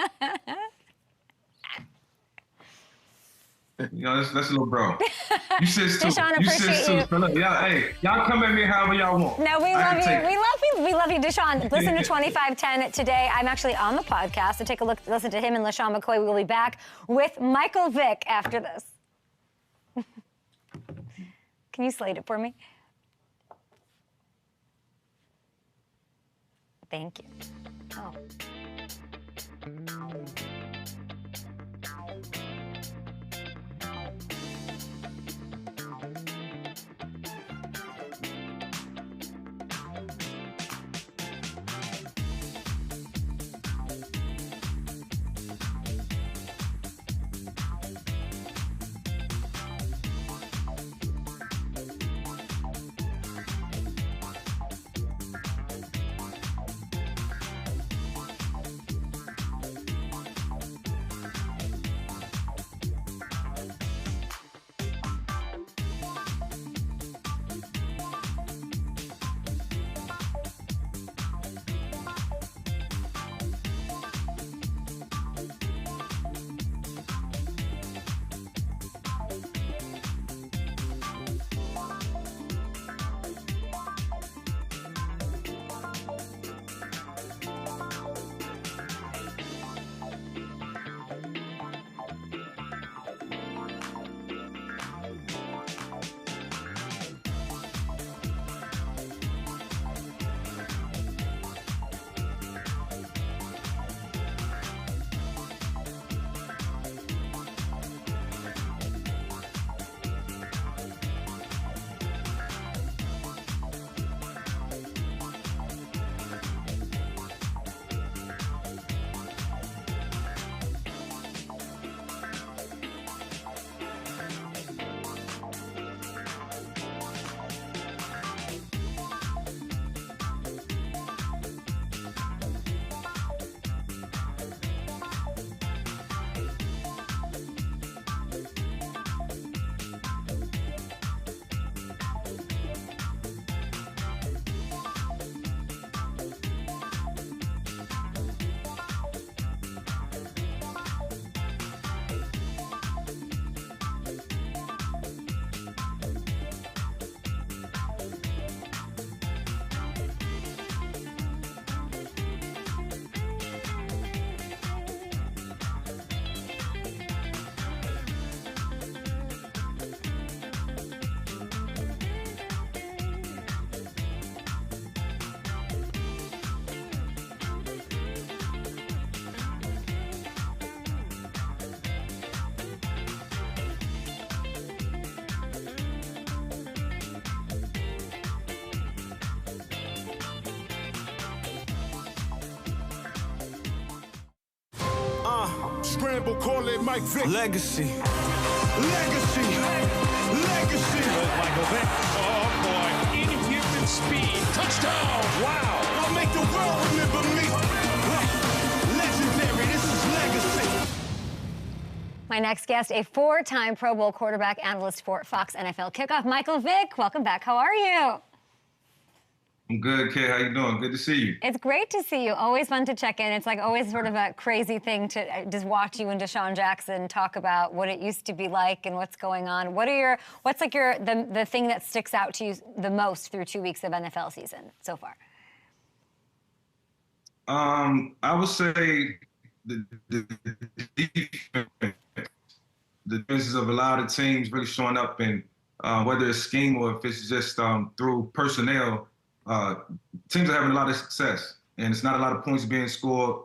That's a little bro. You sis too. DeSean, appreciate you. Y'all come at me however y'all want. No, we love you. We love you, DeSean. Listen to 2510 today. I'm actually on the podcast, so take a look, listen to him and LaShawn McCoy. We will be back with Michael Vick after this. Can you slate it for me? Thank you. Oh. Scramble, call it Mike Vick. Legacy. Legacy. Legacy. Michael Vick. Oh, boy. Inhuman speed. Touchdown. Wow. I'll make the world remember me. Legendary. This is legacy. My next guest, a four-time Pro Bowl quarterback analyst for Fox NFL Kickoff, Michael Vick. Welcome back. How are you? I'm good, Kay. How you doing? Good to see you. It's great to see you. Always fun to check in. It's like always sort of a crazy thing to just watch you and DeSean Jackson talk about what it used to be like and what's going on. What's like the thing that sticks out to you the most through 2 weeks of NFL season so far? I would say the the defenses of a lot of teams really showing up, and whether it's scheme or if it's just through personnel, teams are having a lot of success, and it's not a lot of points being scored.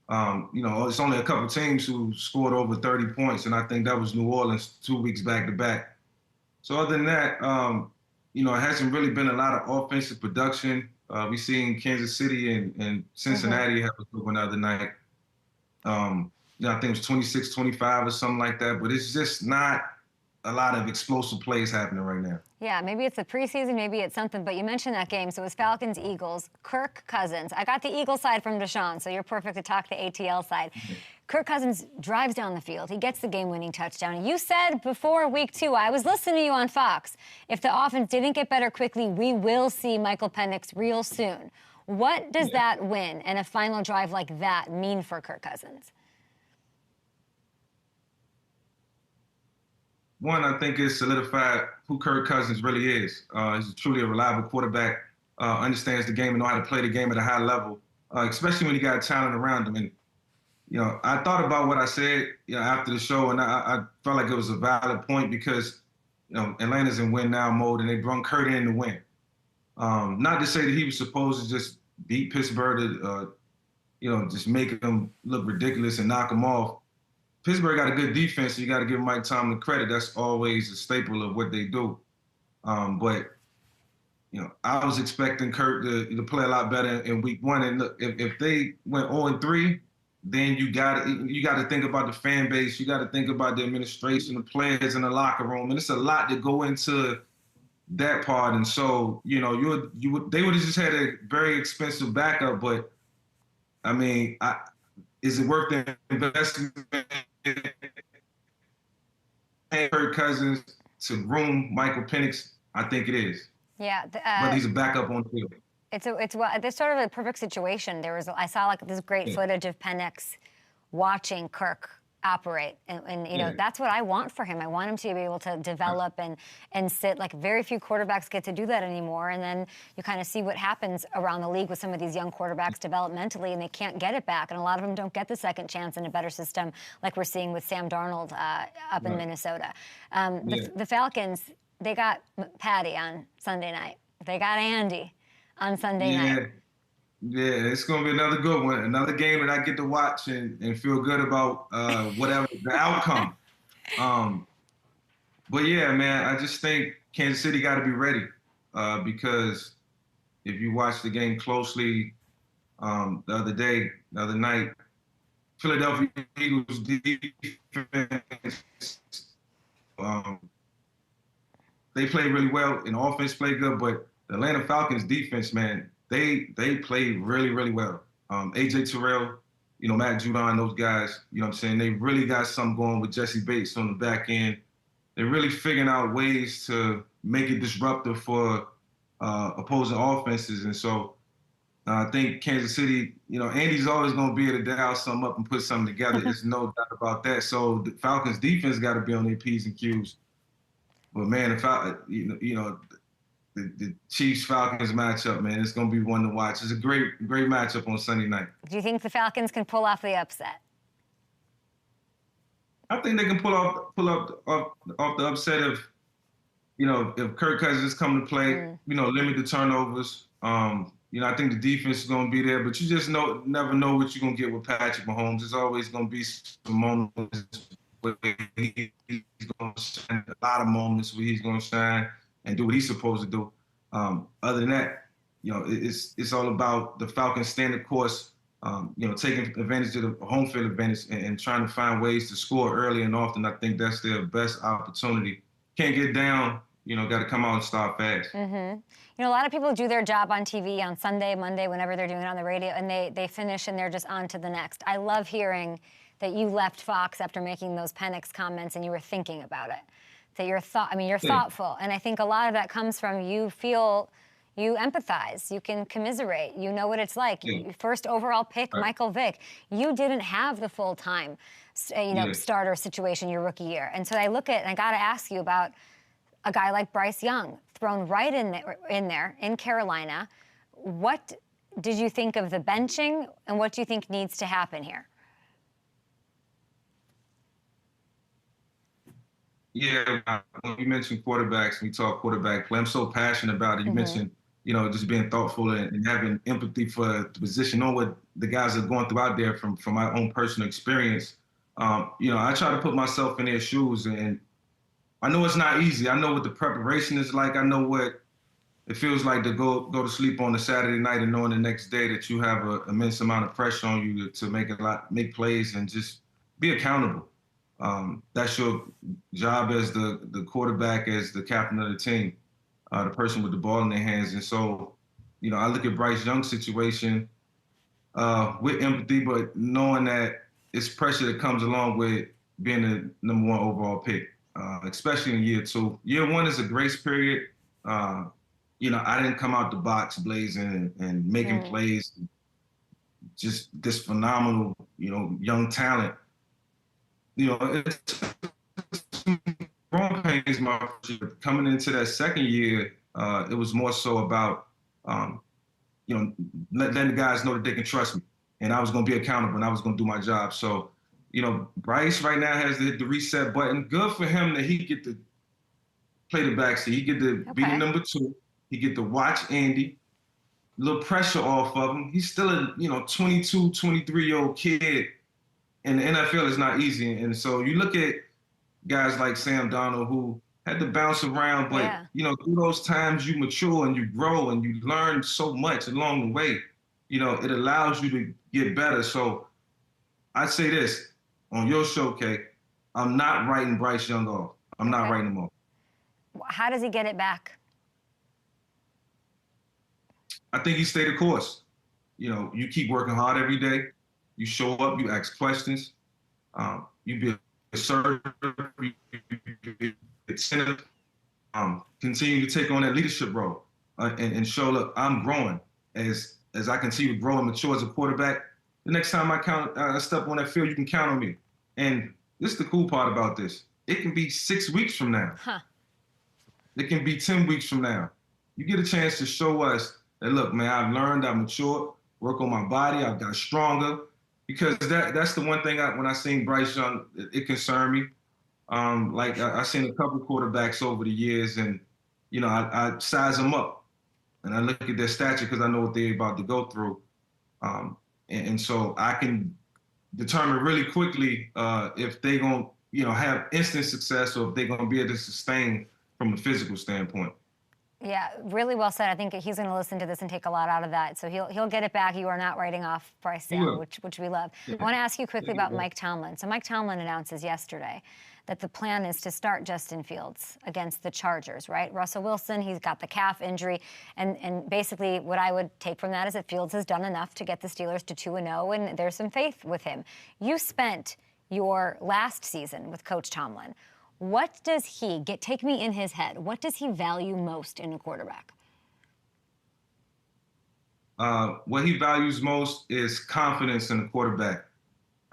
It's only a couple teams who scored over 30 points, and I think that was New Orleans 2 weeks back to back. So other than that, it hasn't really been a lot of offensive production. We seen Kansas City and Cincinnati have a good one the other night. I think it was 26-25 or something like that, but it's just not a lot of explosive plays happening right now. Yeah, maybe it's the preseason, maybe it's something, but you mentioned that game, so it was Falcons-Eagles, Kirk Cousins. I got the Eagle side from DeSean, so you're perfect to talk the ATL side. Kirk Cousins drives down the field. He gets the game-winning touchdown. You said before week 2, I was listening to you on Fox, if the offense didn't get better quickly, we will see Michael Penix real soon. What does that win and a final drive like that mean for Kirk Cousins? One, I think it's solidified who Kirk Cousins really is. He's truly a reliable quarterback, understands the game and know how to play the game at a high level, especially when you got talent around him. And, I thought about what I said after the show, and I felt like it was a valid point because, Atlanta's in win-now mode, and they brought Kurt in to win. Not to say that he was supposed to just beat Pittsburgh to, just make them look ridiculous and knock them off. Pittsburgh got a good defense, so you got to give Mike Tomlin credit. That's always a staple of what they do. But I was expecting Kurt to play a lot better in week 1. And look, if they went 0-3, then you got to think about the fan base. You got to think about the administration, the players in the locker room, and it's a lot to go into that part. And so they would have just had a very expensive backup. But I mean, is it worth the investment? Kirk Cousins to groom Michael Penix? I think it is. Yeah, but he's a backup on the field. It's sort of a perfect situation. I saw this great footage of Penix watching Kirk operate, and that's what I want for him. I want him to be able to develop and sit. Like, very few quarterbacks get to do that anymore, and then you kind of see what happens around the league with some of these young quarterbacks developmentally, and they can't get it back, and a lot of them don't get the second chance in a better system, like we're seeing with Sam Darnold up in Minnesota. The Falcons, they got Patty on Sunday night. They got Andy on Sunday night. Yeah, it's going to be another good one, another game that I get to watch and feel good about whatever the outcome. But, yeah, man, I just think Kansas City got to be ready because if you watch the game closely the other night, Philadelphia Eagles defense, they played really well and offense played good, but the Atlanta Falcons defense, man, they played really, really well. A.J. Terrell, Matt Judon, those guys, you know what I'm saying? They really got something going with Jesse Bates on the back end. They're really figuring out ways to make it disruptive for opposing offenses. And so I think Kansas City, Andy's always going to be able to dial something up and put something together. There's no doubt about that. So the Falcons defense got to be on their P's and Q's. But, man, the Chiefs-Falcons matchup, man, it's going to be one to watch. It's a great matchup on Sunday night. Do you think the Falcons can pull off the upset? I think they can pull off the upset if Kirk Cousins is coming to play, limit the turnovers. I think the defense is going to be there, but you just never know what you're going to get with Patrick Mahomes. There's always going to be some moments where he's going to shine, a lot of moments where he's going to shine and do what he's supposed to do. Other than that, it's all about the Falcons staying the course, taking advantage of the home field advantage and trying to find ways to score early and often. I think that's their best opportunity. Can't get down, got to come out and start fast. Mm-hmm. A lot of people do their job on TV on Sunday, Monday, whenever they're doing it on the radio, and they finish and they're just on to the next. I love hearing that you left Fox after making those Penix comments and you were thinking about it. That you're thoughtful. And I think a lot of that comes from you empathize, you can commiserate, you know what it's like. Yeah. First overall pick, right. Michael Vick. You didn't have the full-time, starter situation your rookie year. And so I look at, and I got to ask you about a guy like Bryce Young, thrown right in there in Carolina. What did you think of the benching, and what do you think needs to happen here? Yeah, when you mentioned quarterbacks, we talk quarterback play. I'm so passionate about it. You mentioned, just being thoughtful and having empathy for the position, knowing what the guys are going through out there from my own personal experience. I try to put myself in their shoes, and I know it's not easy. I know what the preparation is like. I know what it feels like to go to sleep on a Saturday night and knowing the next day that you have an immense amount of pressure on you to make plays and just be accountable. That's your job as the quarterback, as the captain of the team, the person with the ball in their hands. And so, I look at Bryce Young's situation with empathy, but knowing that it's pressure that comes along with being the number 1 overall pick, especially in year 2. Year 1 is a grace period. I didn't come out the box blazing and making plays, just this phenomenal, young talent. It's growing pains my first year. Coming into that second year, it was more so about, letting the guys know that they can trust me, and I was going to be accountable, and I was going to do my job. So, Bryce right now has to hit the reset button. Good for him that he get to play the backseat. He get to be the number 2. He get to watch Andy. A little pressure off of him. He's still a 22, 23-year-old kid. And the NFL is not easy. And so you look at guys like Sam Darnold who had to bounce around, but, through those times you mature and you grow and you learn so much along the way. It allows you to get better. So I say this on your show, Kay, I'm not writing Bryce Young off. I'm not writing him off. How does he get it back? I think he stayed the course. You keep working hard every day. You show up, you ask questions, you be assertive, you be attentive, continue to take on that leadership role and show, look, I'm growing. As I continue to grow and mature as a quarterback, the next time I step on that field, you can count on me. And this is the cool part about this. It can be 6 weeks from now. It can be 10 weeks from now. You get a chance to show us that, look, man, I've learned, I've matured, work on my body, I've got stronger. Because that's the one thing when I seen Bryce Young, it concerned me. I seen a couple quarterbacks over the years, and I size them up, and I look at their stature because I know what they're about to go through, and so I can determine really quickly if they're gonna have instant success or if they're gonna be able to sustain from a physical standpoint. Yeah, really well said. I think he's going to listen to this and take a lot out of that. So he'll get it back. You are not writing off Bryce Young, which we love. I want to ask you quickly about Mike Tomlin. So Mike Tomlin announces yesterday that the plan is to start Justin Fields against the Chargers, right? Russell Wilson, he's got the calf injury. And basically what I would take from that is that Fields has done enough to get the Steelers to 2-0, and there's some faith with him. You spent your last season with Coach Tomlin. What does he take me in his head? What does he value most in a quarterback? What he values most is confidence in the quarterback.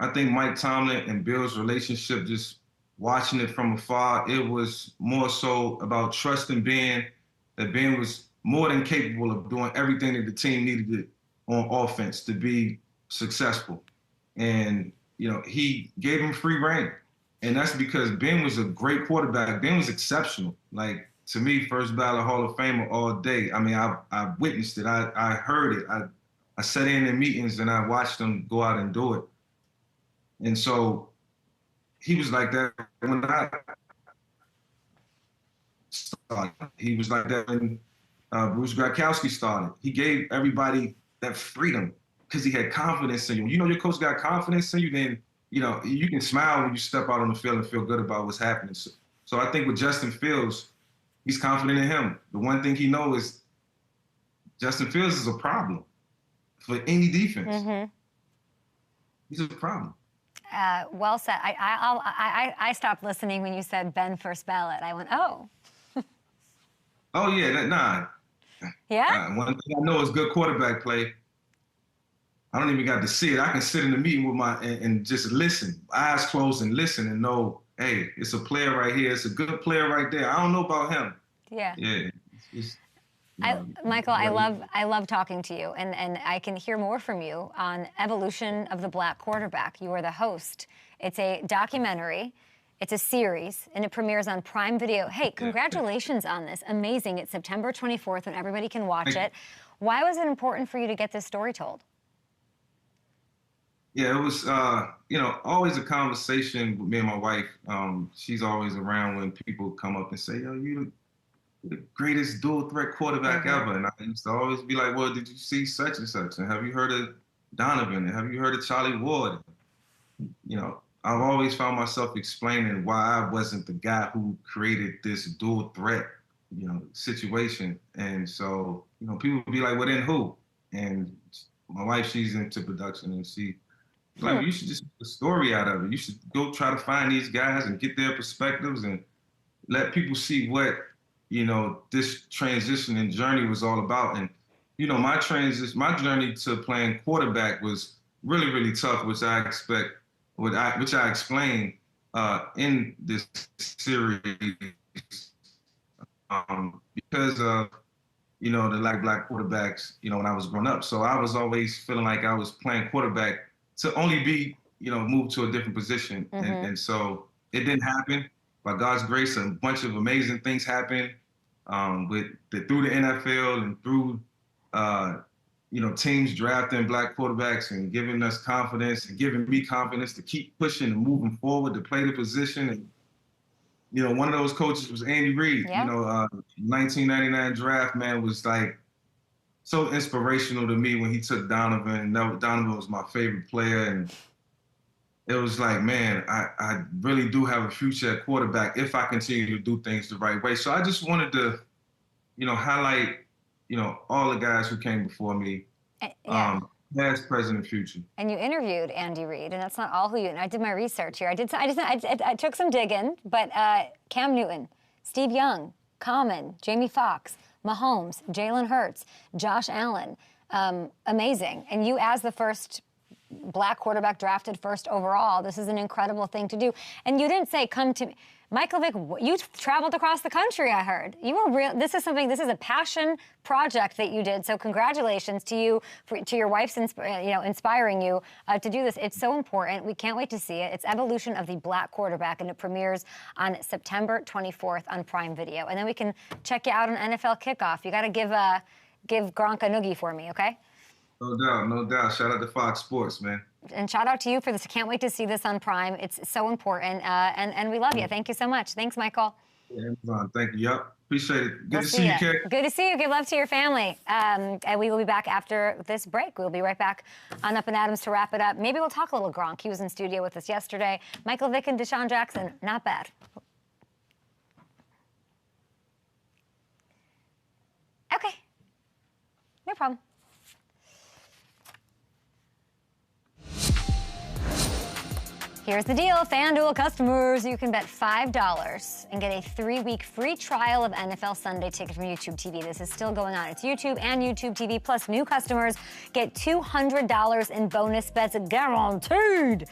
I think Mike Tomlin and Bill's relationship, just watching it from afar, it was more so about trusting Ben, that Ben was more than capable of doing everything that the team needed on offense to be successful. And, he gave him free rein. And that's because Ben was a great quarterback. Ben was exceptional. Like, to me, first ballot Hall of Famer all day. I mean, I witnessed it. I heard it. I sat in meetings and I watched him go out and do it. And so he was like that when I started. He was like that when Bruce Gradkowski started. He gave everybody that freedom because he had confidence in you. When your coach got confidence in you, then you can smile when you step out on the field and feel good about what's happening. So I think with Justin Fields, he's confident in him. The one thing he knows is Justin Fields is a problem for any defense. He's a problem. Well said. I stopped listening when you said Ben first ballot. I went, oh. Oh, yeah, Yeah? One thing I know is good quarterback play. I don't even got to see it. I can sit in the meeting with and just listen, eyes closed and listen and know, hey, it's a player right here. It's a good player right there. I don't know about him. Yeah. Yeah. Michael, I love talking to you, and I can hear more from you on evolution of the black quarterback. You are the host. It's a documentary. It's a series, and it premieres on Prime Video. Hey, congratulations on this. Amazing. It's September 24th, and everybody can watch it. Why was it important for you to get this story told? Yeah, it was, you know, always a conversation with me and my wife. She's always around when people come up and say, yo, you're the greatest dual threat quarterback ever. And I used to always be like, well, did you see such and such? And have you heard of Donovan? And have you heard of Charlie Ward? You know, I've always found myself explaining why I wasn't the guy who created this dual threat, you know, situation. And so, you know, people would be like, well, then who? And my wife, she's into production, and she's like, you should just make a story out of it. You should go try to find these guys and get their perspectives and let people see what, you know, this transition and journey was all about. And, you know, my journey to playing quarterback was really, really tough, which I explained in this series because of, you know, the black quarterbacks, you know, when I was growing up. So I was always feeling like I was playing quarterback to only be, you know, moved to a different position. And so it didn't happen. By God's grace, a bunch of amazing things happened through the NFL and through, you know, teams drafting black quarterbacks and giving us confidence and giving me confidence to keep pushing and moving forward to play the position. And, you know, one of those coaches was Andy Reid. You know, 1999 draft, man, was like so inspirational to me when he took Donovan. And Donovan was my favorite player. And it was like, man, I really do have a future at quarterback if I continue to do things the right way. So I just wanted to, you know, highlight, you know, all the guys who came before me, past, present, and future. And you interviewed Andy Reid, and that's not all who you. And I did my research here. I took some digging, but Cam Newton, Steve Young, Common, Jamie Foxx, Mahomes, Jalen Hurts, Josh Allen, amazing. And you, as the first black quarterback drafted first overall, this is an incredible thing to do. And you didn't say, come to me. Michael Vick, you traveled across the country, I heard. You were real. This is a passion project that you did. So congratulations to you, to your wife's, inspiring you to do this. It's so important. We can't wait to see it. It's Evolution of the Black Quarterback, and it premieres on September 24th on Prime Video. And then we can check you out on NFL Kickoff. You got to give Gronk a noogie for me, okay? No doubt, no doubt. Shout out to Fox Sports, man. And shout out to you for this. I can't wait to see this on Prime. It's so important, and we love you. Thank you so much. Thanks, Michael. Yeah, Amazon. Thank you. Yep. Appreciate it. Good to see you, Kate. Good to see you. Give love to your family. And we will be back after this break. We'll be right back on Up and Adams to wrap it up. Maybe we'll talk a little Gronk. He was in studio with us yesterday. Michael Vick and DeSean Jackson, not bad. Okay. No problem. Here's the deal, FanDuel customers, you can bet $5 and get a 3-week free trial of NFL Sunday Ticket from YouTube TV. This is still going on. It's YouTube and YouTube TV, plus new customers get $200 in bonus bets, guaranteed.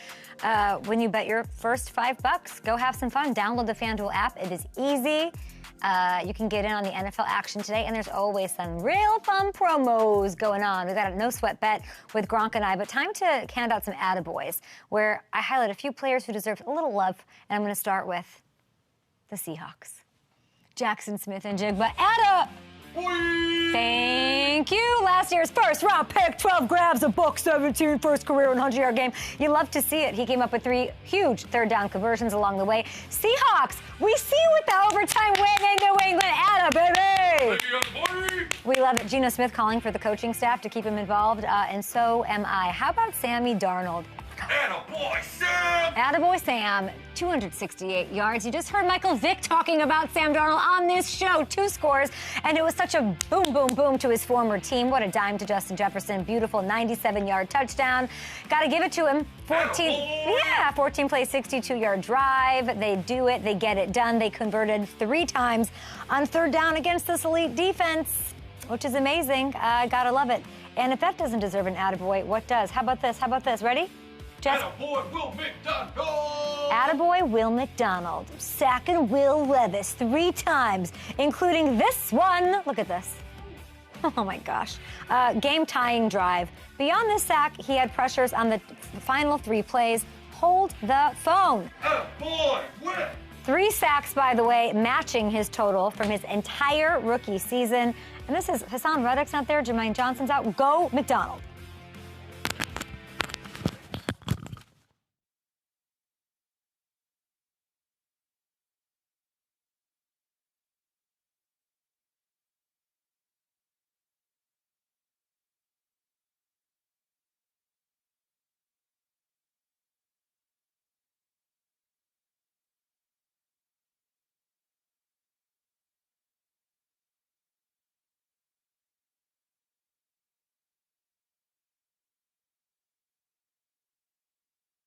When you bet your first $5, go have some fun. Download the FanDuel app. It is easy. You can get in on the NFL action today, and there's always some real fun promos going on. We've got a no-sweat bet with Gronk and I, but time to hand out some attaboys, where I highlight a few players who deserve a little love, and I'm going to start with the Seahawks. Jackson Smith and Jigba. Thank you. Last year's first-round pick, 12 grabs, a buck 17, first career 100-yard game. You love to see it. He came up with 3 huge third-down conversions along the way. Seahawks, we see you with the overtime win in New England. Baby! We love it. Geno Smith calling for the coaching staff to keep him involved, and so am I. How about Sammy Darnold? Attaboy, Sam! Attaboy Sam, 268 yards. You just heard Michael Vick talking about Sam Darnold on this show. 2 scores, and it was such a boom, boom, boom to his former team. What a dime to Justin Jefferson. Beautiful 97-yard touchdown. Got to give it to him. 14 play, 62-yard drive. They do it. They get it done. They converted 3 times on third down against this elite defense, which is amazing. Gotta love it. And if that doesn't deserve an attaboy, what does? How about this? How about this? Ready? Attaboy, Will McDonald! Attaboy, Will McDonald. Sacking Will Levis 3 times, including this one. Look at this. Oh, my gosh. Game-tying drive. Beyond this sack, he had pressures on the final 3 plays. hold the phone. Oh, boy, whip. 3 sacks, by the way, matching his total from his entire rookie season. And this is Hassan Reddick's not there, Jermaine Johnson's out. Go McDonald.